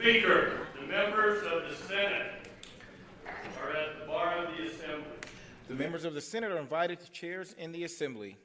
Speaker, the members of the Senate are at the bar of the Assembly. The members of the Senate are invited to chairs in the Assembly.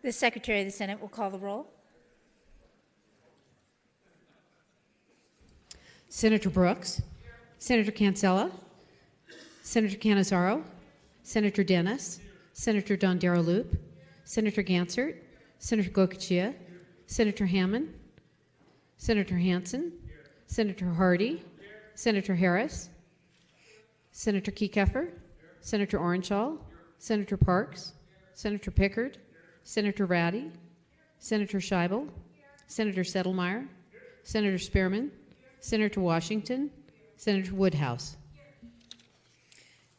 The Secretary of the Senate will call the roll. Senator Brooks, Senator Cancella, Senator Cannizzaro, Senator Dennis, Senator Dondero Loop, Senator Gansert, Senator Gocochea, Senator Hammond, Senator Hansen, Senator Hardy, Senator Harris, Senator Kekeffer, Senator Orenshaw, Senator Parks, Senator Pickard, Senator Ratty, Senator Scheibel, Senator Settlemyre, Senator Spearman, Senator Washington, Senator Woodhouse.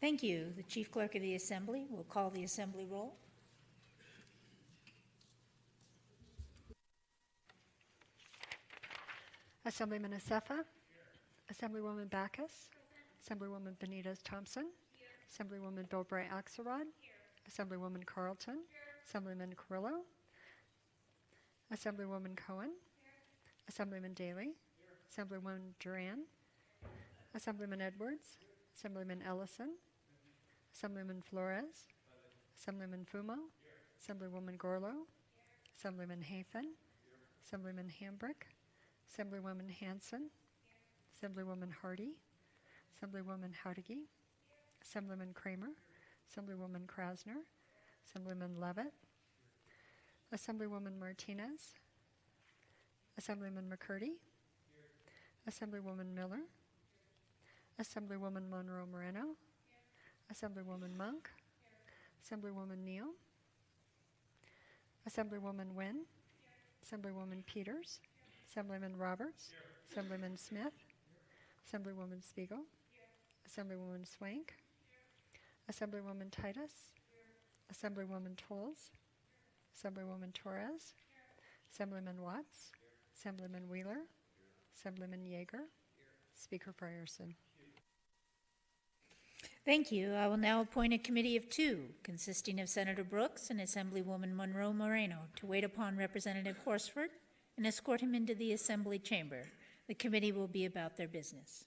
Thank you. The Chief Clerk of the Assembly will call the Assembly roll. Assemblyman Acefa, Assemblywoman Backus, Assemblywoman Benitez Thompson, Assemblywoman Bilbray Axelrod, Assemblywoman Carlton, Assemblyman Carrillo, Assemblywoman Cohen, Assemblyman Daly, Assemblywoman Duran, Assemblyman Edwards, Assemblyman Ellison, Assemblyman Flores, Assemblyman Fumo, Assemblywoman Gorlow, Assemblyman Hafen, Assemblyman Hambrick, Assemblywoman Hanson, Assemblywoman Hardy, Assemblywoman Howdigi, Assemblyman Kramer, Assemblywoman Krasner, Assemblyman Levitt, Assemblywoman Martinez, Assemblyman McCurdy, Assemblywoman Miller, Assemblywoman Monroe Moreno, Assemblywoman Monk, Assemblywoman Neal, Assemblywoman Wynn, Assemblywoman Peters, Assemblyman Roberts, Assemblyman Smith, Assemblywoman Spiegel, Assemblywoman Swank, Assemblywoman Titus, Assemblywoman Tolles, Assemblywoman Torres, Assemblyman Watts, Assemblyman Wheeler, Assemblyman Yeager, Speaker Frierson. Thank you. I will now appoint a committee of two, consisting of Senator Brooks and Assemblywoman Monroe Moreno, to wait upon Representative Horsford and escort him into the Assembly chamber. The committee will be about their business.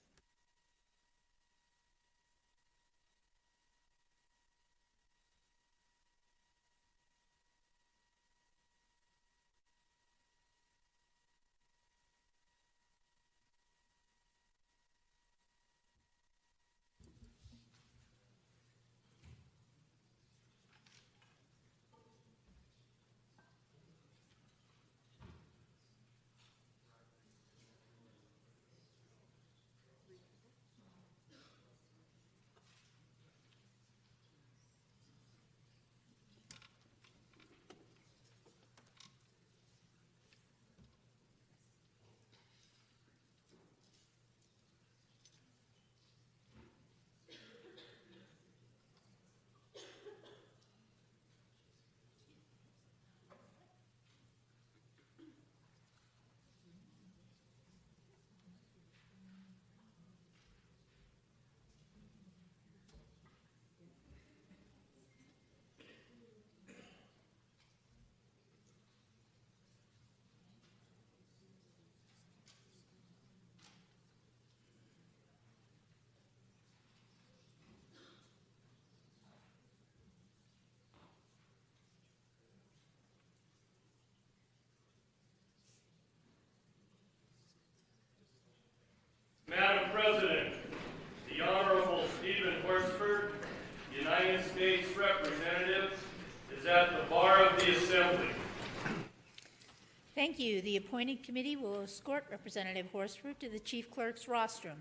appointed committee will escort Representative Horsford to the chief clerk's rostrum.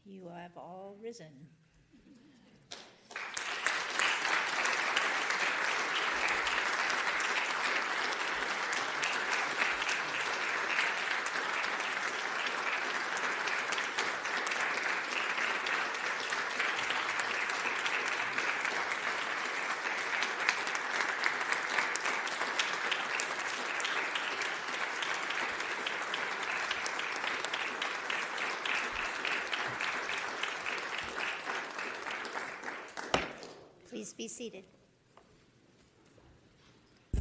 You have all risen. Please be seated.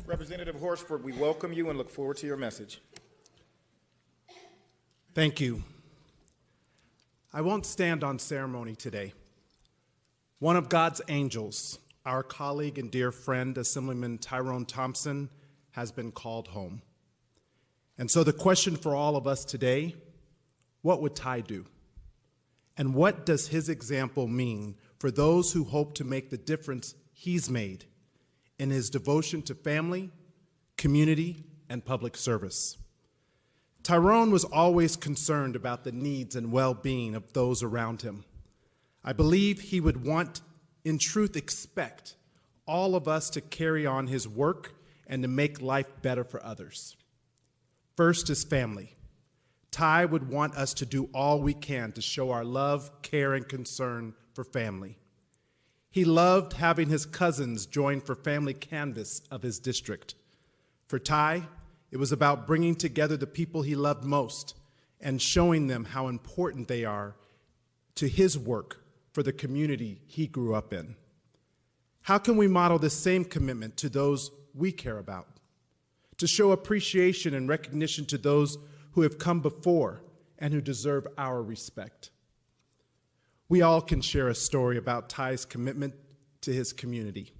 Representative Horsford, we welcome you and look forward to your message. Thank you. I won't stand on ceremony today. One of God's angels, our colleague and dear friend, Assemblyman Tyrone Thompson, has been called home. And so the question for all of us today, what would Ty do? And what does his example mean for those who hope to make the difference he's made in his devotion to family, community, and public service? Tyrone was always concerned about the needs and well-being of those around him. I believe he would want, in truth, expect all of us to carry on his work and to make life better for others. First is family. Ty would want us to do all we can to show our love, care, and concern for family. He loved having his cousins join for family canvass of his district. For Ty, it was about bringing together the people he loved most and showing them how important they are to his work for the community he grew up in. How can we model this same commitment to those we care about? To show appreciation and recognition to those who have come before and who deserve our respect. We all can share a story about Ty's commitment to his community.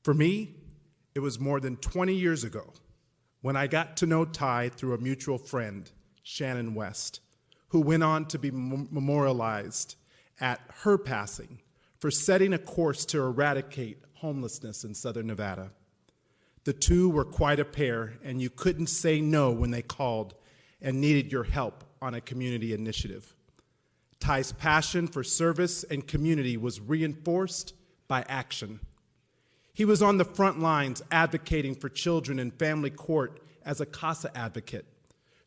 For me, it was more than 20 years ago when I got to know Ty through a mutual friend, Shannon West, who went on to be memorialized at her passing for setting a course to eradicate homelessness in Southern Nevada. The two were quite a pair, and you couldn't say no when they called and needed your help on a community initiative. Ty's passion for service and community was reinforced by action. He was on the front lines advocating for children in family court as a CASA advocate.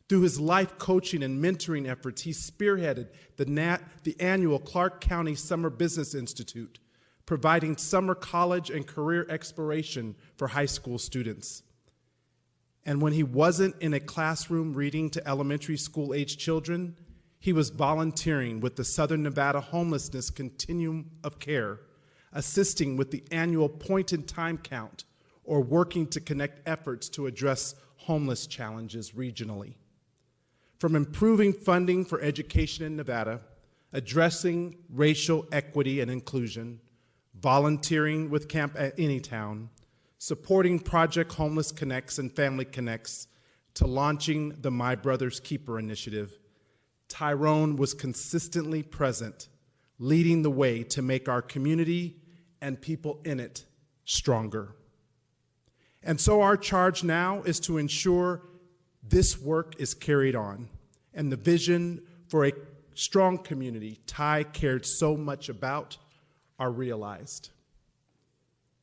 Through his life coaching and mentoring efforts, he spearheaded the annual Clark County Summer Business Institute, providing summer college and career exploration for high school students. And when he wasn't in a classroom reading to elementary school-age children, he was volunteering with the Southern Nevada Homelessness Continuum of Care, assisting with the annual point-in-time count, or working to connect efforts to address homeless challenges regionally. From improving funding for education in Nevada, addressing racial equity and inclusion, volunteering with Camp Anytown, supporting Project Homeless Connects and Family Connects, to launching the My Brother's Keeper initiative, Tyrone was consistently present, leading the way to make our community and people in it stronger. And so our charge now is to ensure this work is carried on and the vision for a strong community Ty cared so much about are realized.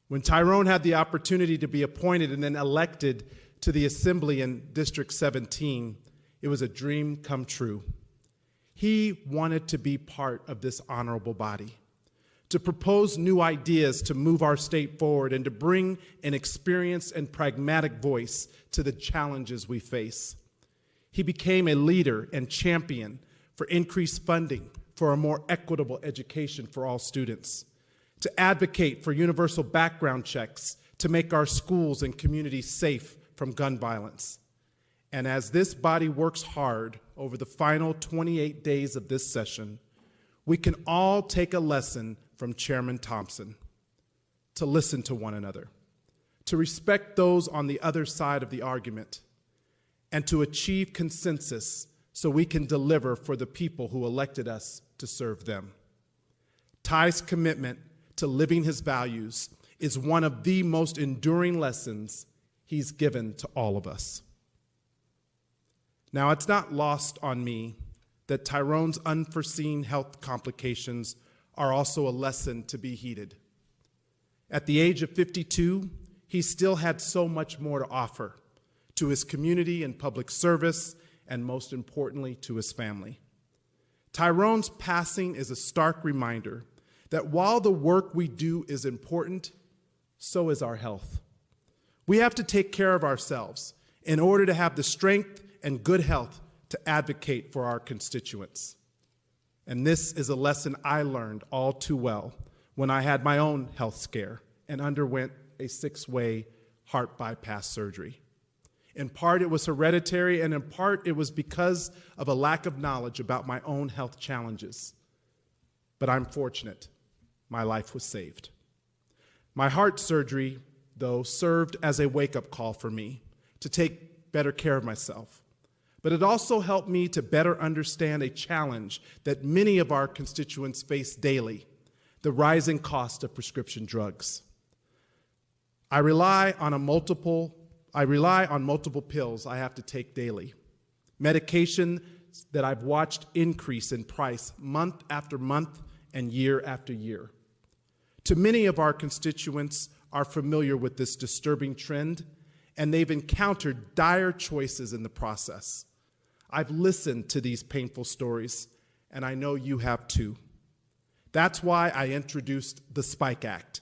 When Tyrone had the opportunity to be appointed and then elected to the Assembly in District 17, it was a dream come true. He wanted to be part of this honorable body, to propose new ideas to move our state forward and to bring an experienced and pragmatic voice to the challenges we face. He became a leader and champion for increased funding for a more equitable education for all students, to advocate for universal background checks to make our schools and communities safe from gun violence. And as this body works hard over the final 28 days of this session, we can all take a lesson from Chairman Thompson: to listen to one another, to respect those on the other side of the argument, and to achieve consensus so we can deliver for the people who elected us to serve them. Ty's commitment to living his values is one of the most enduring lessons he's given to all of us. Now, it's not lost on me that Tyrone's unforeseen health complications are also a lesson to be heeded. At the age of 52, he still had so much more to offer to his community and public service, and most importantly, to his family. Tyrone's passing is a stark reminder that while the work we do is important, so is our health. We have to take care of ourselves in order to have the strength and good health to advocate for our constituents. And this is a lesson I learned all too well when I had my own health scare and underwent a 6-way heart bypass surgery. In part, it was hereditary, and in part, it was because of a lack of knowledge about my own health challenges. But I'm fortunate. My life was saved. My heart surgery, though, served as a wake-up call for me to take better care of myself. But it also helped me to better understand a challenge that many of our constituents face daily: the rising cost of prescription drugs. I rely on multiple pills I have to take daily, medication that I've watched increase in price month after month and year after year. To many of our constituents are familiar with this disturbing trend, and they've encountered dire choices in the process. I've listened to these painful stories, and I know you have too. That's why I introduced the SPIKE Act,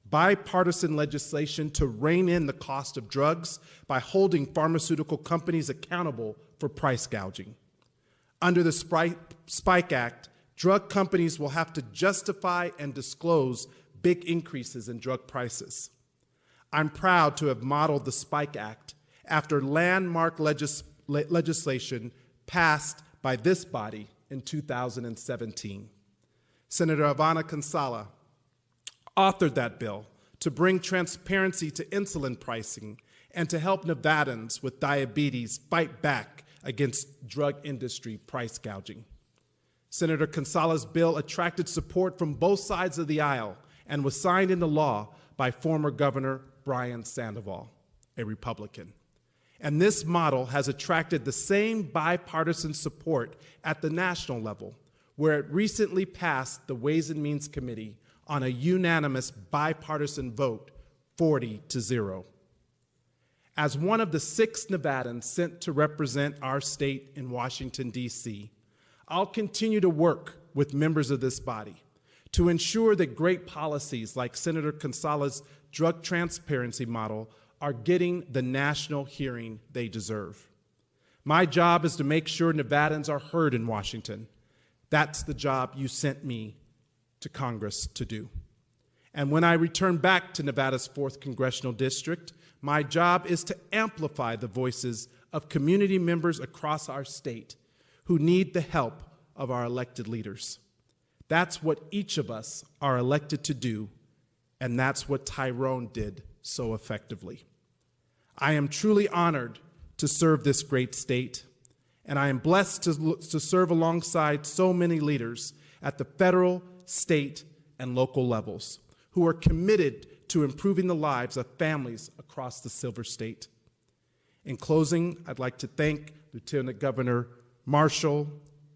bipartisan legislation to rein in the cost of drugs by holding pharmaceutical companies accountable for price gouging. Under the SPIKE Act, drug companies will have to justify and disclose big increases in drug prices. I'm proud to have modeled the SPIKE Act after landmark legislation passed by this body in 2017. Senator Ivana Kinsella authored that bill to bring transparency to insulin pricing and to help Nevadans with diabetes fight back against drug industry price gouging. Senator Kinsella's bill attracted support from both sides of the aisle and was signed into law by former Governor Brian Sandoval, a Republican. And this model has attracted the same bipartisan support at the national level, where it recently passed the Ways and Means Committee on a unanimous bipartisan vote, 40-0. As one of the 6 Nevadans sent to represent our state in Washington, D.C., I'll continue to work with members of this body to ensure that great policies like Senator Kinsella's drug transparency model are getting the national hearing they deserve. My job is to make sure Nevadans are heard in Washington. That's the job you sent me to Congress to do. And when I return back to Nevada's 4th Congressional District, my job is to amplify the voices of community members across our state who need the help of our elected leaders. That's what each of us are elected to do, and that's what Tyrone did so effectively. I am truly honored to serve this great state, and I am blessed to serve alongside so many leaders at the federal, state, and local levels who are committed to improving the lives of families across the Silver State. In closing, I'd like to thank Lieutenant Governor Marshall,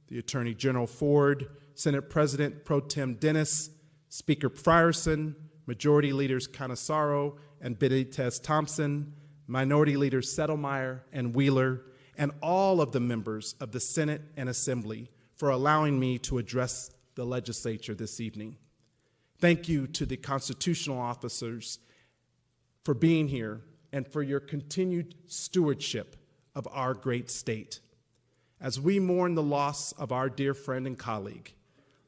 the Attorney General Ford, Senate President Pro Tem Dennis, Speaker Frierson, Majority Leaders Canizaro and Benitez Thompson, Minority Leaders Settlemeyer and Wheeler, and all of the members of the Senate and Assembly for allowing me to address the legislature this evening. Thank you to the constitutional officers for being here and for your continued stewardship of our great state. As we mourn the loss of our dear friend and colleague,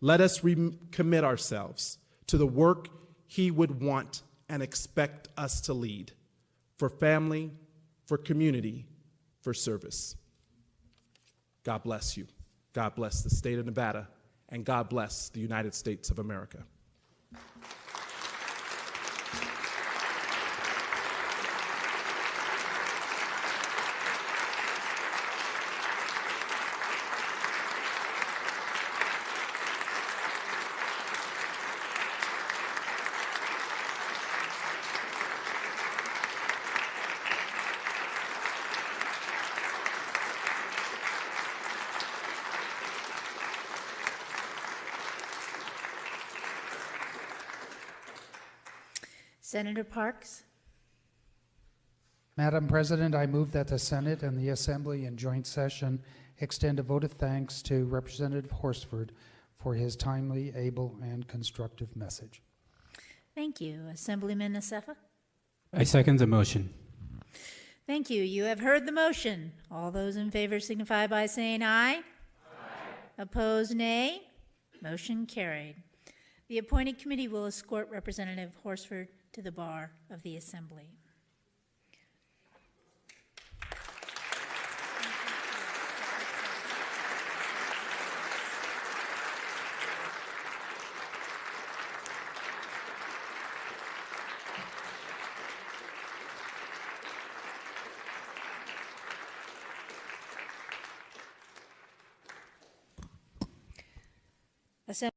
let us recommit ourselves to the work he would want and expect us to lead for family, for community, for service. God bless you. God bless the state of Nevada, and God bless the United States of America. Senator Parks? Madam President, I move that the Senate and the Assembly in joint session extend a vote of thanks to Representative Horsford for his timely, able, and constructive message. Thank you. Assemblyman Nasefa? I second the motion. Thank you. You have heard the motion. All those in favor signify by saying aye. Aye. Opposed, nay. Motion carried. The appointed committee will escort Representative Horsford to the bar of the Assembly. Assembly